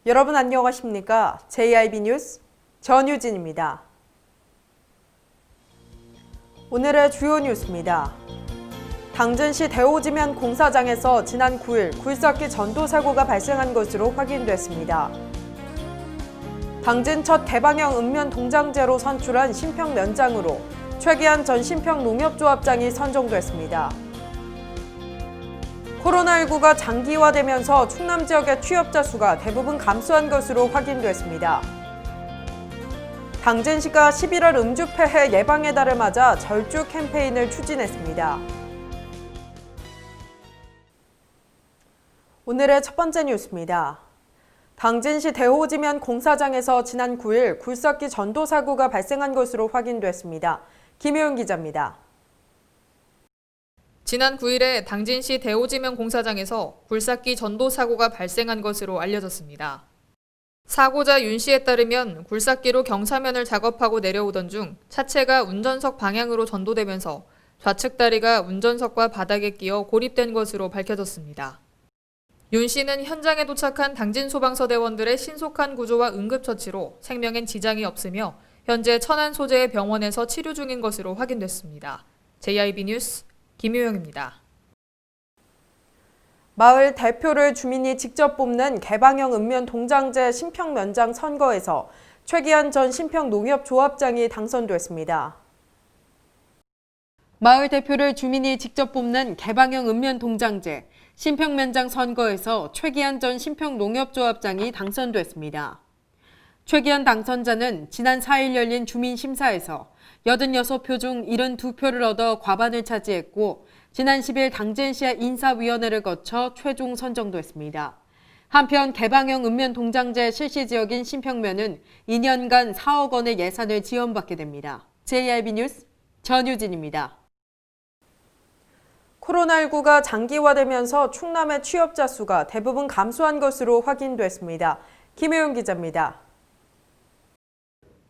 여러분 안녕하십니까? JIB 뉴스 전유진입니다. 오늘의 주요 뉴스입니다. 당진시 대오지면 공사장에서 지난 9일 굴삭기 전도 사고가 발생한 것으로 확인됐습니다. 당진 첫 개방형 읍면 동장제로 선출한 신평면장으로 최기한 전 신평농협조합장이 선정됐습니다. 코로나19가 장기화되면서 충남 지역의 취업자 수가 대부분 감소한 것으로 확인됐습니다. 당진시가 11월 음주 폐해 예방의 달을 맞아 절주 캠페인을 추진했습니다. 오늘의 첫 번째 뉴스입니다. 당진시 대호지면 공사장에서 지난 9일 굴삭기 전도 사고가 발생한 것으로 확인됐습니다. 김효은 기자입니다. 지난 9일에 당진시 대오지면 공사장에서 굴삭기 전도 사고가 발생한 것으로 알려졌습니다. 사고자 윤 씨에 따르면 굴삭기로 경사면을 작업하고 내려오던 중 차체가 운전석 방향으로 전도되면서 좌측 다리가 운전석과 바닥에 끼어 고립된 것으로 밝혀졌습니다. 윤 씨는 현장에 도착한 당진 소방서대원들의 신속한 구조와 응급처치로 생명엔 지장이 없으며 현재 천안 소재의 병원에서 치료 중인 것으로 확인됐습니다. JIB 뉴스 김효영입니다. 마을 대표를 주민이 직접 뽑는 개방형 읍면 동장제 신평면장 선거에서 최기한 전 신평농협조합장이 당선됐습니다. 마을 대표를 주민이 직접 뽑는 개방형 읍면 동장제 신평면장 선거에서 최기한 전 신평농협조합장이 당선됐습니다. 최기한 당선자는 지난 4일 열린 주민심사에서 86표 중 72표를 얻어 과반을 차지했고 지난 10일 당진시의 인사위원회를 거쳐 최종 선정됐습니다. 한편 개방형 읍면 동장제 실시 지역인 신평면은 2년간 4억 원의 예산을 지원받게 됩니다. JIB 뉴스 전유진입니다. 코로나19가 장기화되면서 충남의 취업자 수가 대부분 감소한 것으로 확인됐습니다. 김혜윤 기자입니다.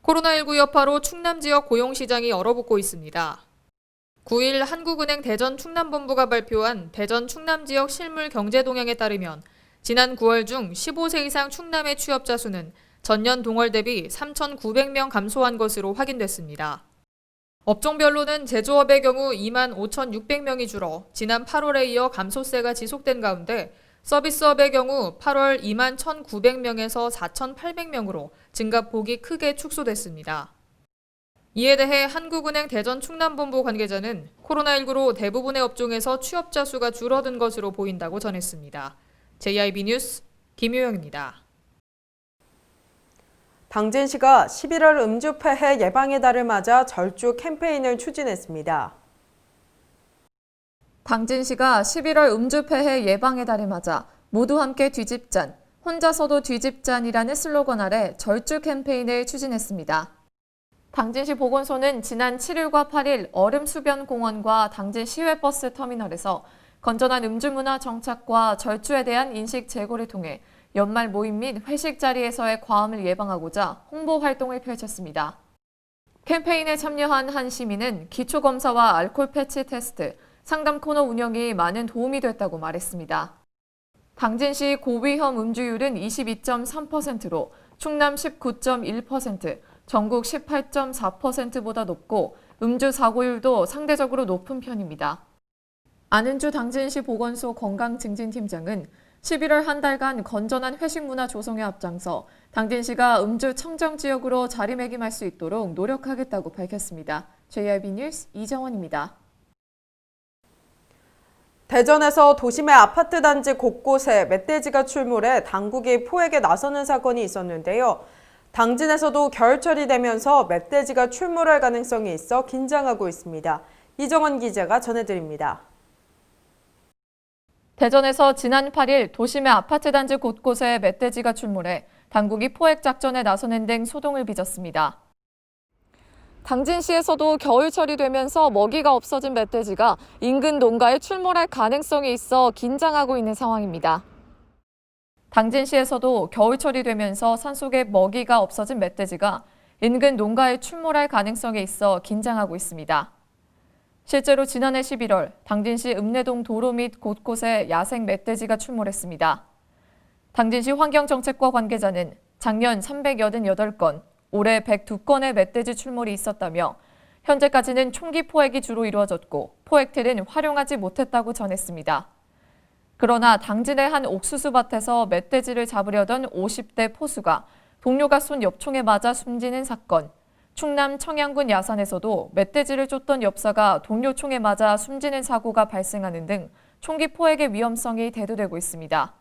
코로나19 여파로 충남 지역 고용시장이 얼어붙고 있습니다. 9일 한국은행 대전 충남본부가 발표한 대전 충남 지역 실물 경제 동향에 따르면 지난 9월 중 15세 이상 충남의 취업자 수는 전년 동월 대비 3,900명 감소한 것으로 확인됐습니다. 업종별로는 제조업의 경우 2만 5,600명이 줄어 지난 8월에 이어 감소세가 지속된 가운데 서비스업의 경우 8월 2만 1,900명에서 4,800명으로 증가폭이 크게 축소됐습니다. 이에 대해 한국은행 대전 충남본부 관계자는 코로나19로 대부분의 업종에서 취업자 수가 줄어든 것으로 보인다고 전했습니다. JIB 뉴스 김효영입니다. 당진시가 11월 음주 폐해 예방의 달을 맞아 절주 캠페인을 추진했습니다. 당진시가 11월 음주 폐해 예방의 달을 맞아 모두 함께 뒤집잔, 혼자서도 뒤집잔이라는 슬로건 아래 절주 캠페인을 추진했습니다. 당진시 보건소는 지난 7일과 8일 얼음수변공원과 당진 시외버스 터미널에서 건전한 음주문화 정착과 절주에 대한 인식 제고를 통해 연말 모임 및 회식 자리에서의 과음을 예방하고자 홍보 활동을 펼쳤습니다. 캠페인에 참여한 한 시민은 기초검사와 알코올 패치 테스트, 상담 코너 운영이 많은 도움이 됐다고 말했습니다. 당진시 고위험 음주율은 22.3%로 충남 19.1%, 전국 18.4%보다 높고 음주 사고율도 상대적으로 높은 편입니다. 안은주 당진시 보건소 건강증진팀장은 11월 한 달간 건전한 회식 문화 조성에 앞장서 당진시가 음주 청정 지역으로 자리매김할 수 있도록 노력하겠다고 밝혔습니다. JIB 뉴스 이정원입니다. 대전에서 도심의 아파트 단지 곳곳에 멧돼지가 출몰해 당국이 포획에 나서는 사건이 있었는데요. 당진에서도 겨울철이 되면서 멧돼지가 출몰할 가능성이 있어 긴장하고 있습니다. 이정원 기자가 전해드립니다. 대전에서 지난 8일 도심의 아파트 단지 곳곳에 멧돼지가 출몰해 당국이 포획 작전에 나서는 등 소동을 빚었습니다. 당진시에서도 겨울철이 되면서 먹이가 없어진 멧돼지가 인근 농가에 출몰할 가능성이 있어 긴장하고 있는 상황입니다. 당진시에서도 겨울철이 되면서 산속에 먹이가 없어진 멧돼지가 인근 농가에 출몰할 가능성이 있어 긴장하고 있습니다. 실제로 지난해 11월 당진시 읍내동 도로 및 곳곳에 야생 멧돼지가 출몰했습니다. 당진시 환경정책과 관계자는 작년 388건, 올해 102건의 멧돼지 출몰이 있었다며 현재까지는 총기 포획이 주로 이루어졌고 포획틀은 활용하지 못했다고 전했습니다. 그러나 당진의 한 옥수수밭에서 멧돼지를 잡으려던 50대 포수가 동료가 쏜 엽총에 맞아 숨지는 사건, 충남 청양군 야산에서도 멧돼지를 쫓던 엽사가 동료 총에 맞아 숨지는 사고가 발생하는 등 총기 포획의 위험성이 대두되고 있습니다.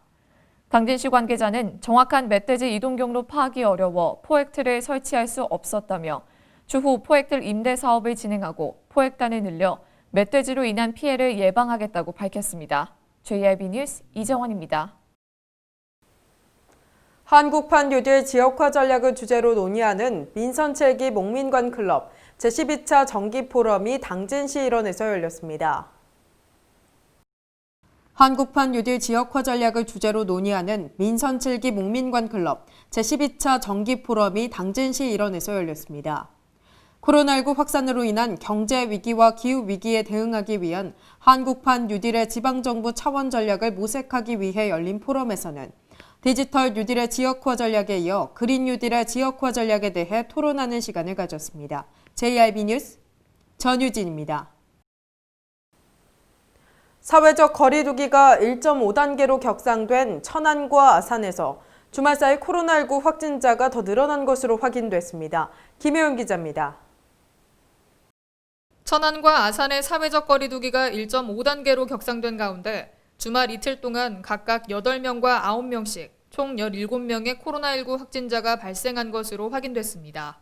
당진시 관계자는 정확한 멧돼지 이동 경로 파악이 어려워 포획틀을 설치할 수 없었다며 추후 포획틀 임대 사업을 진행하고 포획단을 늘려 멧돼지로 인한 피해를 예방하겠다고 밝혔습니다. JRB 뉴스 이정원입니다. 한국판 뉴딜 지역화 전략을 주제로 논의하는 민선 7기 목민관 클럽 제12차 정기 포럼이 당진시 일원에서 열렸습니다. 한국판 뉴딜 지역화 전략을 주제로 논의하는 민선 7기 목민관 클럽 제12차 정기 포럼이 당진시 일원에서 열렸습니다. 코로나19 확산으로 인한 경제 위기와 기후 위기에 대응하기 위한 한국판 뉴딜의 지방정부 차원 전략을 모색하기 위해 열린 포럼에서는 디지털 뉴딜의 지역화 전략에 이어 그린 뉴딜의 지역화 전략에 대해 토론하는 시간을 가졌습니다. JRB 뉴스 전유진입니다. 사회적 거리 두기가 1.5단계로 격상된 천안과 아산에서 주말 사이 코로나19 확진자가 더 늘어난 것으로 확인됐습니다. 김효연 기자입니다. 천안과 아산의 사회적 거리 두기가 1.5단계로 격상된 가운데 주말 이틀 동안 각각 8명과 9명씩 총 17명의 코로나19 확진자가 발생한 것으로 확인됐습니다.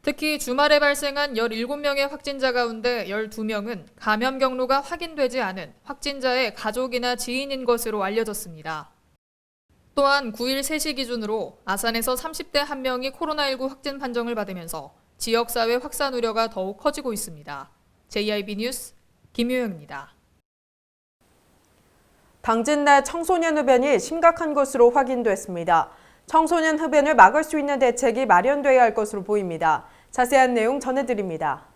특히 주말에 발생한 17명의 확진자 가운데 12명은 감염 경로가 확인되지 않은 확진자의 가족이나 지인인 것으로 알려졌습니다. 또한 9일 3시 기준으로 아산에서 30대 1명이 코로나19 확진 판정을 받으면서 지역사회 확산 우려가 더욱 커지고 있습니다. JRB 뉴스 김효영입니다. 당진 내 청소년 흡연이 심각한 것으로 확인됐습니다. 청소년 흡연을 막을 수 있는 대책이 마련돼야 할 것으로 보입니다. 자세한 내용 전해드립니다.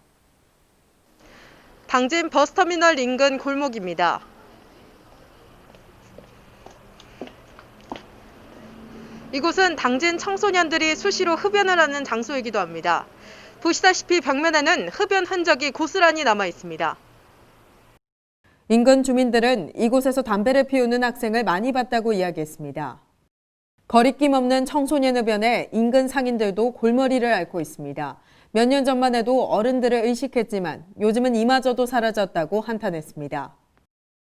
당진 버스터미널 인근 골목입니다. 이곳은 당진 청소년들이 수시로 흡연을 하는 장소이기도 합니다. 보시다시피 벽면에는 흡연 흔적이 고스란히 남아 있습니다. 인근 주민들은 이곳에서 담배를 피우는 학생을 많이 봤다고 이야기했습니다. 거리낌 없는 청소년 흡연에 인근 상인들도 골머리를 앓고 있습니다. 몇 년 전만 해도 어른들을 의식했지만 요즘은 이마저도 사라졌다고 한탄했습니다.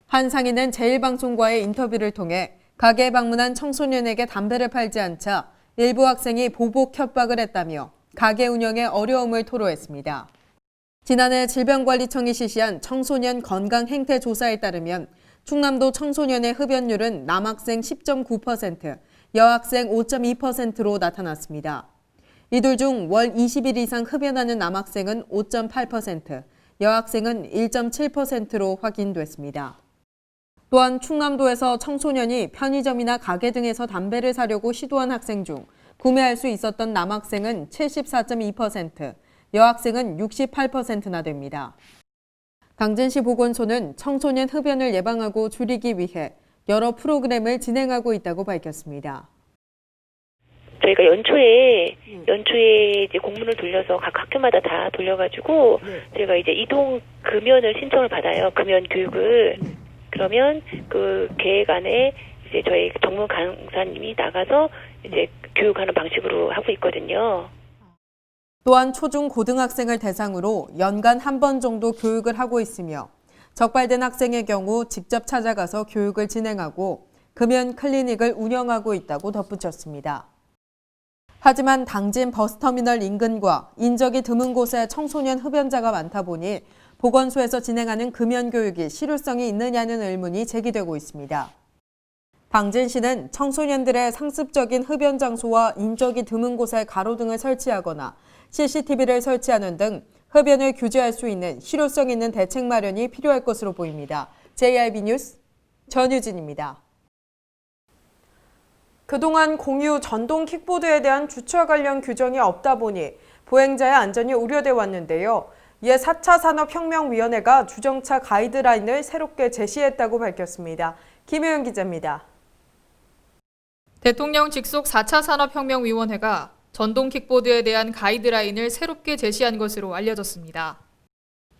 한 상인은 제1방송과의 인터뷰를 통해 가게에 방문한 청소년에게 담배를 팔지 않자 일부 학생이 보복 협박을 했다며 가게 운영에 어려움을 토로했습니다. 지난해 질병관리청이 실시한 청소년 건강 행태 조사에 따르면 충남도 청소년의 흡연율은 남학생 10.9%, 여학생 5.2%로 나타났습니다. 이들 중 월 20일 이상 흡연하는 남학생은 5.8%, 여학생은 1.7%로 확인됐습니다. 또한 충남도에서 청소년이 편의점이나 가게 등에서 담배를 사려고 시도한 학생 중 구매할 수 있었던 남학생은 74.2%, 여학생은 68%나 됩니다. 당진시 보건소는 청소년 흡연을 예방하고 줄이기 위해 여러 프로그램을 진행하고 있다고 밝혔습니다. 저희가 연초에 이제 공문을 돌려서 각 학교마다 다 돌려가지고 저희가 이제 이동 금연을 신청을 받아요. 금연 교육을. 그러면 그 계획 안에 이제 저희 전문 강사님이 나가서 이제 교육하는 방식으로 하고 있거든요. 또한 초중 고등학생을 대상으로 연간 한 번 정도 교육을 하고 있으며 적발된 학생의 경우 직접 찾아가서 교육을 진행하고 금연 클리닉을 운영하고 있다고 덧붙였습니다. 하지만 당진 버스터미널 인근과 인적이 드문 곳에 청소년 흡연자가 많다 보니 보건소에서 진행하는 금연 교육이 실효성이 있느냐는 의문이 제기되고 있습니다. 당진시는 청소년들의 상습적인 흡연 장소와 인적이 드문 곳에 가로등을 설치하거나 CCTV를 설치하는 등 흡연을 규제할 수 있는 실효성 있는 대책 마련이 필요할 것으로 보입니다. JRB 뉴스 전유진입니다. 그동안 공유 전동 킥보드에 대한 주차 관련 규정이 없다 보니 보행자의 안전이 우려돼 왔는데요. 이에 4차 산업혁명위원회가 주정차 가이드라인을 새롭게 제시했다고 밝혔습니다. 김효연 기자입니다. 대통령 직속 4차 산업혁명위원회가 전동 킥보드에 대한 가이드라인을 새롭게 제시한 것으로 알려졌습니다.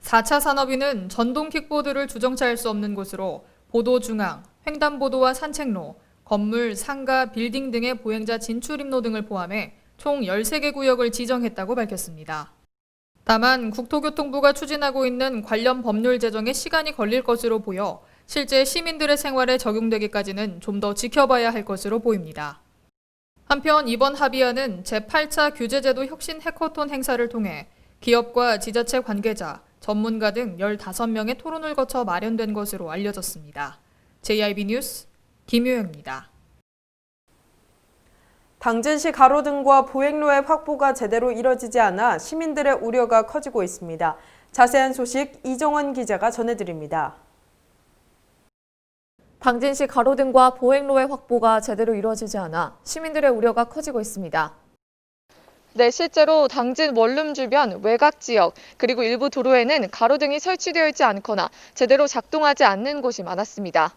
4차 산업위는 전동 킥보드를 주정차할 수 없는 곳으로 보도 중앙, 횡단보도와 산책로, 건물, 상가, 빌딩 등의 보행자 진출입로 등을 포함해 총 13개 구역을 지정했다고 밝혔습니다. 다만 국토교통부가 추진하고 있는 관련 법률 제정에 시간이 걸릴 것으로 보여 실제 시민들의 생활에 적용되기까지는 좀 더 지켜봐야 할 것으로 보입니다. 한편 이번 합의안은 제8차 규제제도 혁신 해커톤 행사를 통해 기업과 지자체 관계자, 전문가 등 15명의 토론을 거쳐 마련된 것으로 알려졌습니다. JIB 뉴스 김효영입니다. 당진시 가로등과 보행로의 확보가 제대로 이뤄지지 않아 시민들의 우려가 커지고 있습니다. 자세한 소식 이정원 기자가 전해드립니다. 당진시 가로등과 보행로의 확보가 제대로 이루어지지 않아 시민들의 우려가 커지고 있습니다. 네, 실제로 당진 원룸 주변 외곽 지역 그리고 일부 도로에는 가로등이 설치되어 있지 않거나 제대로 작동하지 않는 곳이 많았습니다.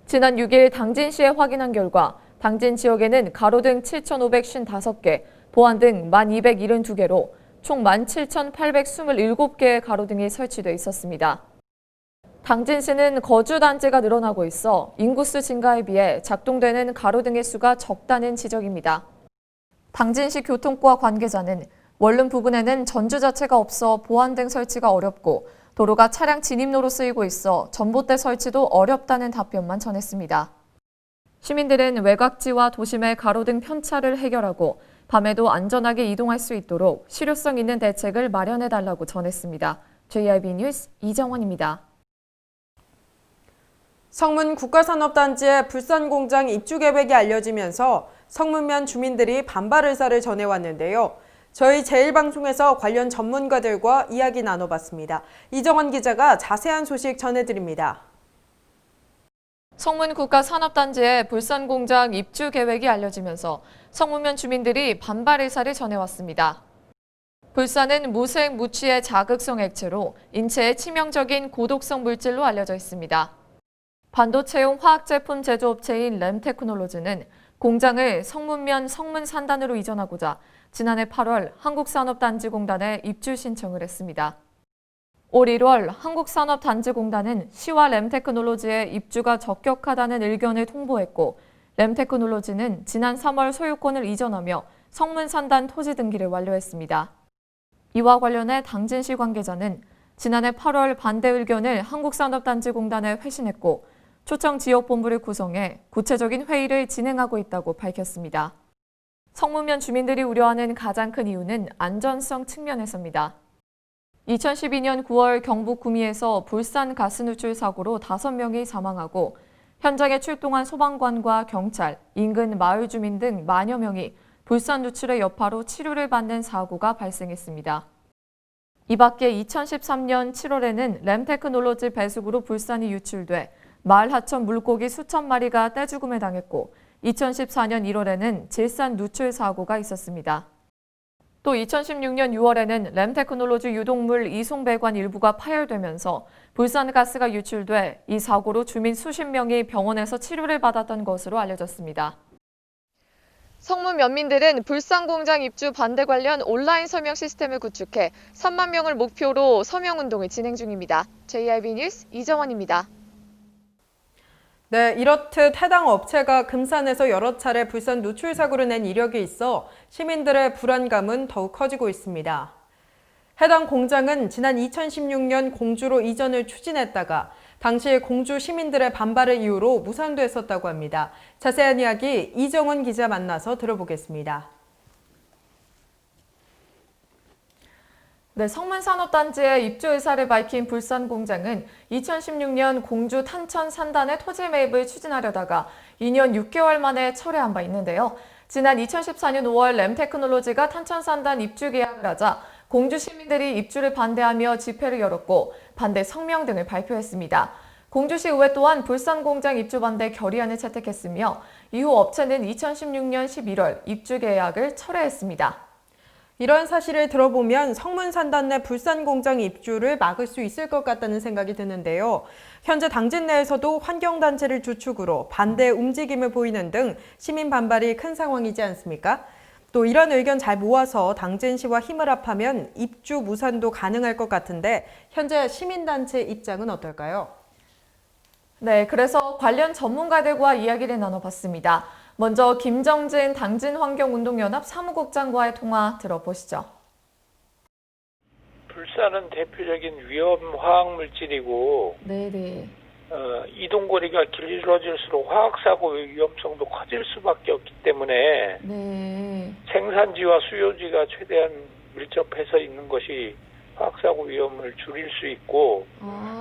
지난 6일 당진시에 확인한 결과 당진 지역에는 가로등 7,555개, 보안등 1,272개로 총 17,827개의 가로등이 설치돼 있었습니다. 당진시는 거주단지가 늘어나고 있어 인구수 증가에 비해 작동되는 가로등의 수가 적다는 지적입니다. 당진시 교통과 관계자는 원룸 부근에는 전주 자체가 없어 보안등 설치가 어렵고 도로가 차량 진입로로 쓰이고 있어 전봇대 설치도 어렵다는 답변만 전했습니다. 시민들은 외곽지와 도심의 가로등 편차를 해결하고 밤에도 안전하게 이동할 수 있도록 실효성 있는 대책을 마련해달라고 전했습니다. JIB 뉴스 이정원입니다. 성문 국가산업단지의 불산공장 입주 계획이 알려지면서 성문면 주민들이 반발 의사를 전해왔는데요. 저희 제1방송에서 관련 전문가들과 이야기 나눠봤습니다. 이정원 기자가 자세한 소식 전해드립니다. 성문 국가산업단지의 불산공장 입주 계획이 알려지면서 성문면 주민들이 반발 의사를 전해왔습니다. 불산은 무색, 무취의 자극성 액체로 인체에 치명적인 고독성 물질로 알려져 있습니다. 반도체용 화학제품 제조업체인 램테크놀로지는 공장을 성문면 성문산단으로 이전하고자 지난해 8월 한국산업단지공단에 입주 신청을 했습니다. 올 1월 한국산업단지공단은 시와 램테크놀로지의 입주가 적격하다는 의견을 통보했고 램테크놀로지는 지난 3월 소유권을 이전하며 성문산단 토지 등기를 완료했습니다. 이와 관련해 당진시 관계자는 지난해 8월 반대 의견을 한국산업단지공단에 회신했고 초청 지역본부를 구성해 구체적인 회의를 진행하고 있다고 밝혔습니다. 성문면 주민들이 우려하는 가장 큰 이유는 안전성 측면에서입니다. 2012년 9월 경북 구미에서 불산 가스 누출 사고로 5명이 사망하고 현장에 출동한 소방관과 경찰, 인근 마을 주민 등 만여 명이 불산 누출의 여파로 치료를 받는 사고가 발생했습니다. 이 밖에 2013년 7월에는 램테크놀로지 배수구로 불산이 유출돼 마을 하천 물고기 수천 마리가 떼죽음을 당했고 2014년 1월에는 질산 누출 사고가 있었습니다. 또 2016년 6월에는 램테크놀로지 유독물 이송배관 일부가 파열되면서 불산가스가 유출돼 이 사고로 주민 수십 명이 병원에서 치료를 받았던 것으로 알려졌습니다. 성문 면민들은 불산공장 입주 반대 관련 온라인 서명 시스템을 구축해 3만 명을 목표로 서명운동을 진행 중입니다. JIB 뉴스 이정원입니다. 네, 이렇듯 해당 업체가 금산에서 여러 차례 불산 누출 사고를 낸 이력이 있어 시민들의 불안감은 더욱 커지고 있습니다. 해당 공장은 지난 2016년 공주로 이전을 추진했다가 당시 공주 시민들의 반발을 이유로 무산됐었다고 합니다. 자세한 이야기 이정원 기자 만나서 들어보겠습니다. 네, 성문산업단지에 입주 의사를 밝힌 불산공장은 2016년 공주 탄천 산단의 토지 매입을 추진하려다가 2년 6개월 만에 철회한 바 있는데요. 지난 2014년 5월 램테크놀로지가 탄천 산단 입주 계약을 하자 공주 시민들이 입주를 반대하며 집회를 열었고 반대 성명 등을 발표했습니다. 공주시 의회 또한 불산공장 입주 반대 결의안을 채택했으며 이후 업체는 2016년 11월 입주 계약을 철회했습니다. 이런 사실을 들어보면 성문산단 내 불산 공장 입주를 막을 수 있을 것 같다는 생각이 드는데요. 현재 당진 내에서도 환경단체를 주축으로 반대 움직임을 보이는 등 시민 반발이 큰 상황이지 않습니까? 또 이런 의견 잘 모아서 당진시와 힘을 합하면 입주 무산도 가능할 것 같은데 현재 시민단체 입장은 어떨까요? 네, 그래서 관련 전문가들과 이야기를 나눠봤습니다. 먼저 김정진 당진환경운동연합 사무국장과의 통화 들어보시죠. 불산은 대표적인 위험 화학물질이고 네네. 이동거리가 길어질수록 화학사고 위험성도 커질 수밖에 없기 때문에 네. 생산지와 수요지가 최대한 밀접해서 있는 것이 화학사고 위험을 줄일 수 있고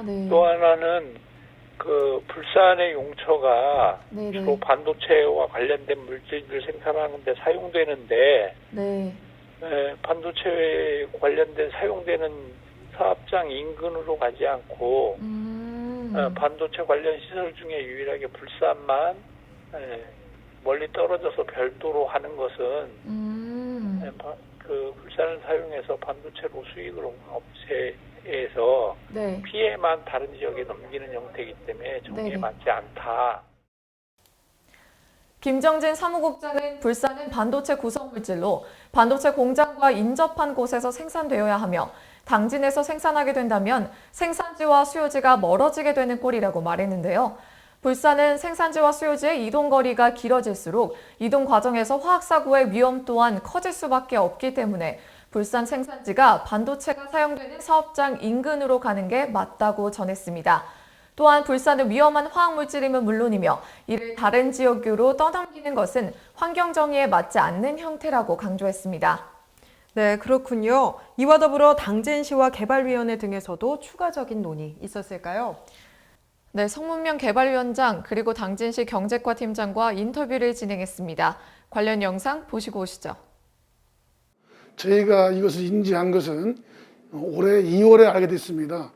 네. 또 하나는 그 불산의 용처가 네네. 주로 반도체와 관련된 물질을 생산하는 데 사용되는데 네. 반도체에 관련된 사용되는 사업장 인근으로 가지 않고 반도체 관련 시설 중에 유일하게 불산만 멀리 떨어져서 별도로 하는 것은 그 불산을 사용해서 반도체로 수익을 얻는 업체에서 네. 피해만 다른 지역에 넘기는 형태이기 때문에 정의에 네네. 맞지 않다. 김정진 사무국장은 불산은 반도체 구성물질로 반도체 공장과 인접한 곳에서 생산되어야 하며 당진에서 생산하게 된다면 생산지와 수요지가 멀어지게 되는 꼴이라고 말했는데요. 불산은 생산지와 수요지의 이동거리가 길어질수록 이동 과정에서 화학사고의 위험 또한 커질 수밖에 없기 때문에 불산 생산지가 반도체가 사용되는 사업장 인근으로 가는 게 맞다고 전했습니다. 또한 불산은 위험한 화학물질임은 물론이며 이를 다른 지역으로 떠넘기는 것은 환경정의에 맞지 않는 형태라고 강조했습니다. 네, 그렇군요. 이와 더불어 당진시와 개발위원회 등에서도 추가적인 논의 있었을까요? 네, 성문명 개발위원장 그리고 당진시 경제과 팀장과 인터뷰를 진행했습니다. 관련 영상 보시고 오시죠. 저희가 이것을 인지한 것은 올해 2월에 알게 됐습니다.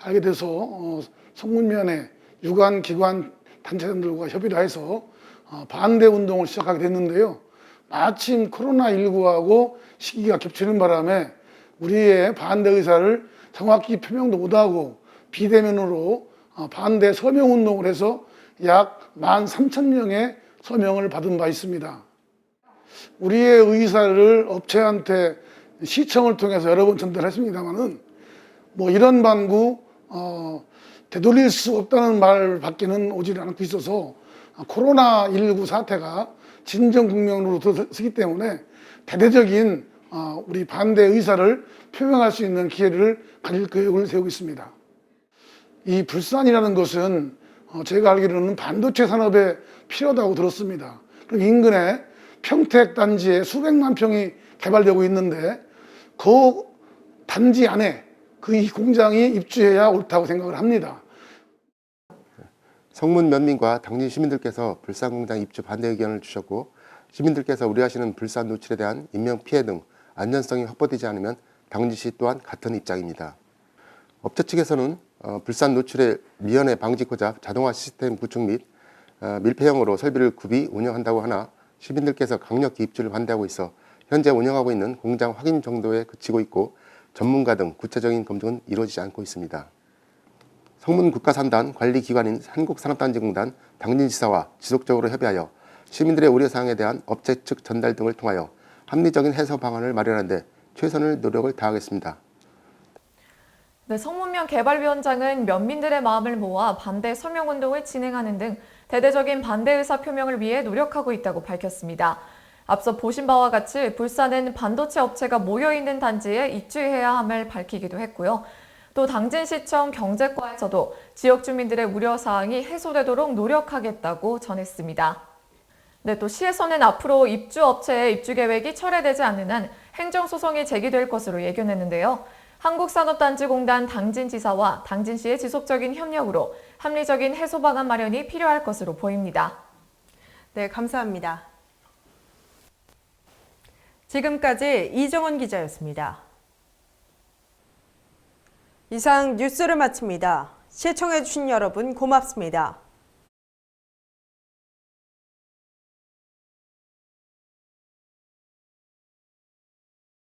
알게 돼서 성문면에 유관, 기관, 단체들과 협의를 해서 반대 운동을 시작하게 됐는데요. 마침 코로나19하고 시기가 겹치는 바람에 우리의 반대 의사를 정확히 표명도 못하고 비대면으로 반대 서명 운동을 해서 약 13,000명의 서명을 받은 바 있습니다. 우리의 의사를 업체한테 시청을 통해서 여러 번 전달했습니다만은 뭐 이런 반구 되돌릴 수 없다는 말밖에는 오지 않고 있어서 코로나19 사태가 진정 국면으로 들어서기 때문에 대대적인 우리 반대 의사를 표명할 수 있는 기회를 가질 계획을 세우고 있습니다. 이 불산이라는 것은 제가 알기로는 반도체 산업에 필요하다고 들었습니다. 그리고 인근에 평택 단지에 수백만 평이 개발되고 있는데 그 단지 안에 그 공장이 입주해야 옳다고 생각을 합니다. 성문 면민과 당진 시민들께서 불산 공장 입주 반대 의견을 주셨고 시민들께서 우려하시는 불산 노출에 대한 인명피해 등 안전성이 확보되지 않으면 당진시 또한 같은 입장입니다. 업체 측에서는 불산 노출의 미연에 방지코자 자동화 시스템 구축 및 밀폐형으로 설비를 구비 운영한다고 하나 시민들께서 강력히 입주를 반대하고 있어 현재 운영하고 있는 공장 확인 정도에 그치고 있고 전문가 등 구체적인 검증은 이루어지지 않고 있습니다. 성문국가산단 관리기관인 한국산업단지공단 당진지사와 지속적으로 협의하여 시민들의 우려사항에 대한 업체 측 전달 등을 통하여 합리적인 해소 방안을 마련하는 데 최선의 노력을 다하겠습니다. 네, 성문명 개발위원장은 면민들의 마음을 모아 반대 서명운동을 진행하는 등 대대적인 반대 의사 표명을 위해 노력하고 있다고 밝혔습니다. 앞서 보신 바와 같이 불산은 반도체 업체가 모여있는 단지에 입주해야 함을 밝히기도 했고요. 또 당진시청 경제과에서도 지역 주민들의 우려사항이 해소되도록 노력하겠다고 전했습니다. 네, 또 시에서는 앞으로 입주업체의 입주 계획이 철회되지 않는 한 행정소송이 제기될 것으로 예견했는데요. 한국산업단지공단 당진지사와 당진시의 지속적인 협력으로 합리적인 해소 방안 마련이 필요할 것으로 보입니다. 네, 감사합니다. 지금까지 이정원 기자였습니다. 이상 뉴스를 마칩니다. 시청해주신 여러분 고맙습니다.